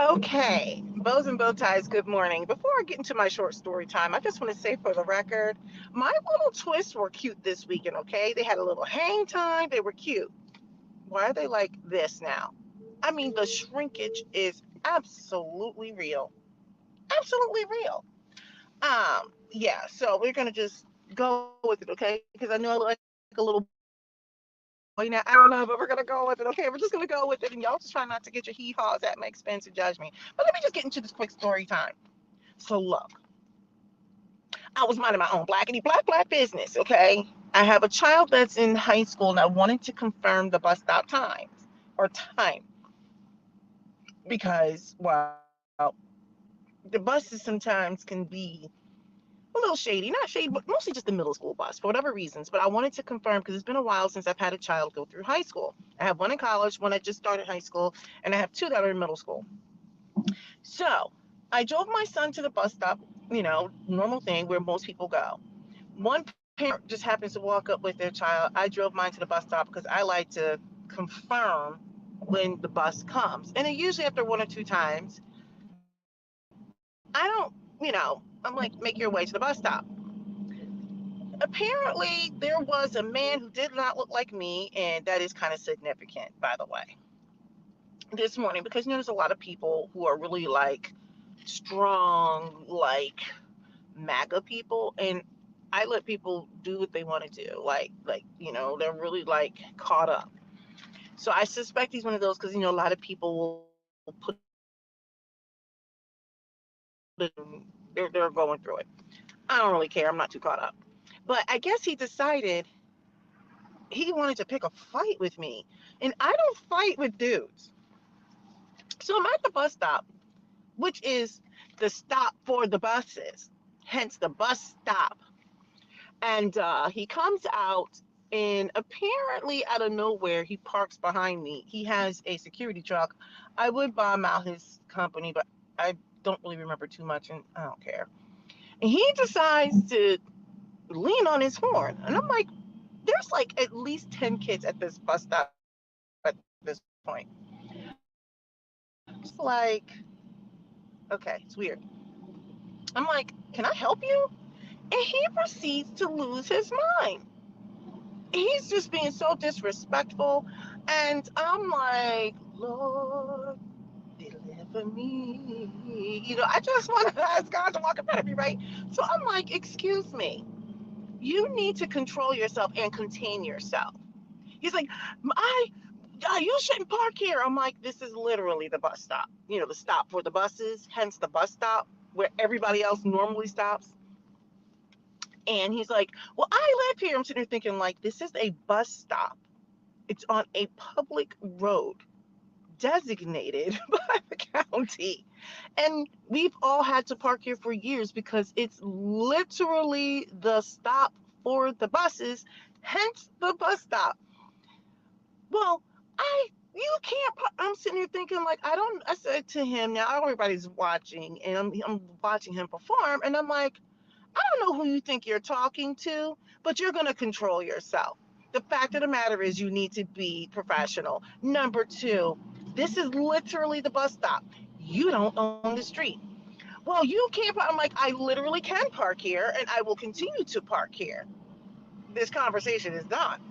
Okay, bows and bow ties, good morning. Before I get into my short story time, I just want to say for the record, my little twists were cute this weekend, okay? They had a little hang time, they were cute. Why are they like this now? I mean, the shrinkage is absolutely real. Absolutely real. Yeah, so we're gonna just go with it, okay? Because I know I look like a little boy now. I don't know, but we're gonna go with it, okay? We're just gonna go with it, and y'all just try not to get your hee haws at my expense and judge me. But let me just get into this quick story time. So look, I was minding my own black business, okay? I have a child that's in high school and I wanted to confirm the bus stop times or time because, well, the buses sometimes can be a little shady, not shady, but mostly just the middle school bus for whatever reasons. But I wanted to confirm because it's been a while since I've had a child go through high school. I have one in college, one that just started high school, and I have two that are in middle school. So I drove my son to the bus stop, normal thing where most people go. One parent just happens to walk up with their child. I drove mine to the bus stop because I like to confirm when the bus comes. And then usually after one or two times, I don't, I'm like, make your way to the bus stop. Apparently, there was a man who did not look like me, and that is kind of significant, by the way, this morning, because there's a lot of people who are really like strong, like MAGA people, and I let people do what they want to do. They're really like caught up. So I suspect he's one of those because a lot of people will put it they're going through it. I don't really care. I'm not too caught up. But I guess he decided he wanted to pick a fight with me, and I don't fight with dudes. So I'm at the bus stop, which is the stop for the buses, hence the bus stop. And he comes out, and apparently out of nowhere, he parks behind me. He has a security truck. I would bomb out his company, but I don't really remember too much, and I don't care. And he decides to lean on his horn. And I'm like, there's like at least 10 kids at this bus stop at this point. So I'm just like, okay, it's weird. I'm like, can I help you? And he proceeds to lose his mind. He's just being so disrespectful. And I'm like, Lord, deliver me. I just want to ask God to walk in front of me, right? So I'm like, excuse me. You need to control yourself and contain yourself. He's like, I, you shouldn't park here. I'm like, this is literally the bus stop. The stop for the buses, hence the bus stop where everybody else normally stops. And he's like, well, I live here. I'm sitting there thinking, like, this is a bus stop. It's on a public road designated by the county. And we've all had to park here for years because it's literally the stop for the buses, hence the bus stop. Well, you can't. I'm sitting here thinking, like, I said to him, now everybody's watching, and I'm watching him perform, and I'm like, I don't know who you think you're talking to, but you're going to control yourself. The fact of the matter is, you need to be professional. Number two, this is literally the bus stop. You don't own the street. Well, you can't. I'm like, I literally can park here, and I will continue to park here. This conversation is done.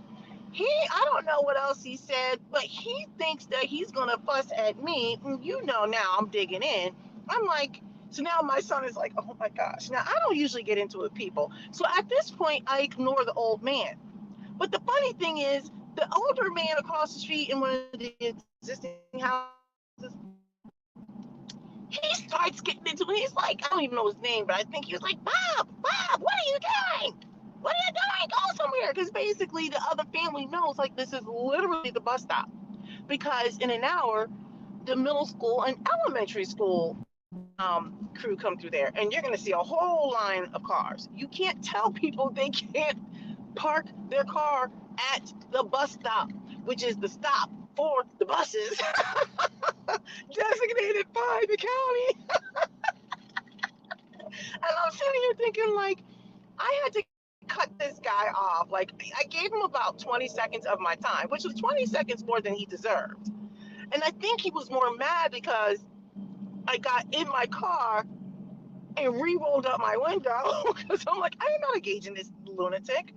I don't know what else he said, but he thinks that he's going to fuss at me. Now I'm digging in. I'm like, so now my son is like, oh my gosh. Now, I don't usually get into it with people. So at this point, I ignore the old man. But the funny thing is, the older man across the street in one of the existing houses, he starts getting into it. He's like, I don't even know his name, but I think he was like, Bob, what are you doing? What are you doing? Go somewhere. Because basically the other family knows, like, this is literally the bus stop. Because in an hour, the middle school and elementary school crew come through there, and you're going to see a whole line of cars. You can't tell people they can't park their car at the bus stop, which is the stop for the buses designated by the county. And I'm sitting here thinking, like, I had to cut this guy off. Like, I gave him about 20 seconds of my time, which was 20 seconds more than he deserved. And I think he was more mad because I got in my car and re-rolled up my window because I'm like, I am not engaging this lunatic.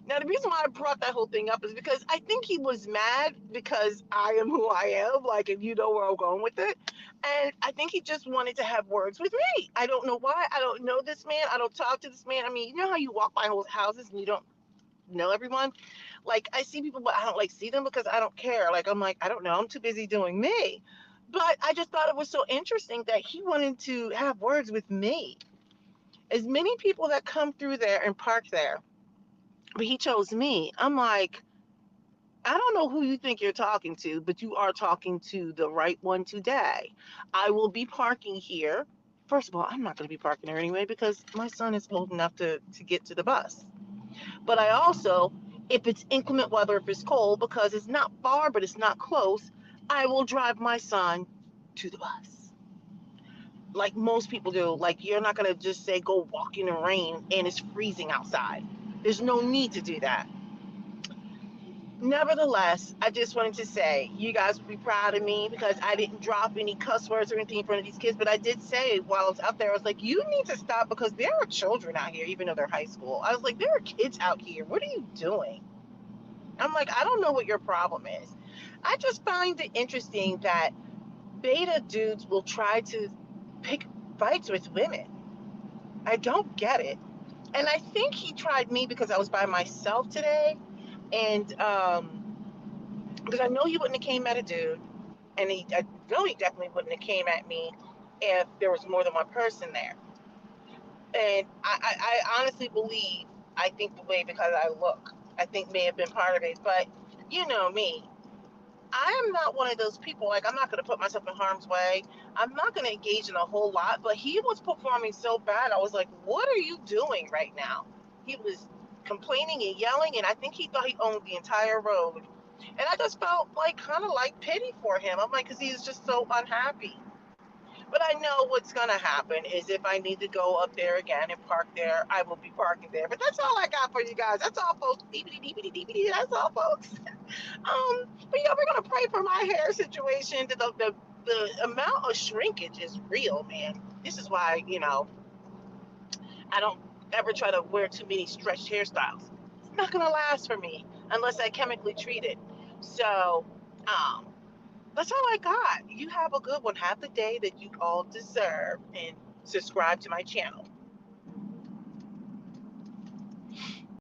Now, the reason why I brought that whole thing up is because I think he was mad because I am who I am, like, if you know where I'm going with it. And I think he just wanted to have words with me. I don't know why. I don't know this man. I don't talk to this man. I mean, you know how you walk by houses and you don't know everyone? Like, I see people, but I don't like see them because I don't care. Like, I'm like, I don't know. I'm too busy doing me. But I just thought it was so interesting that he wanted to have words with me. As many people that come through there and park there, but he chose me. I'm like, I don't know who you think you're talking to, but you are talking to the right one today. I will be parking here. First of all, I'm not going to be parking there anyway because my son is old enough to get to the bus. But I also, if it's inclement weather, if it's cold, because it's not far, but it's not close, I will drive my son to the bus. Like most people do. Like, you're not going to just say, go walk in the rain and it's freezing outside. There's no need to do that. Nevertheless, I just wanted to say you guys would be proud of me because I didn't drop any cuss words or anything in front of these kids, but I did say while I was out there, I was like, you need to stop because there are children out here, even though they're high school. I was like, there are kids out here. What are you doing? I'm like, I don't know what your problem is. I just find it interesting that beta dudes will try to pick fights with women. I don't get it. And I think he tried me because I was by myself today. And because I know he wouldn't have came at a dude, and I know he definitely wouldn't have came at me if there was more than one person there. And I honestly believe, I think the way because I look, I think may have been part of it. But you know me, I am not one of those people. Like, I'm not going to put myself in harm's way. I'm not going to engage in a whole lot. But he was performing so bad. I was like, what are you doing right now? He was complaining and yelling, and I think he thought he owned the entire road. And I just felt like kind of like pity for him. I'm like, because he's just so unhappy. But I know what's going to happen is if I need to go up there again and park there, I will be parking there. But that's all I got for you guys. That's all, folks. That's all, folks. But yeah, we're gonna pray for my hair situation. The amount of shrinkage is real, man. This is why, I don't ever try to wear too many stretched hairstyles. It's not gonna last for me unless I chemically treat it. So, um, that's all I got. You have a good one. Have the day that you all deserve, and subscribe to my channel.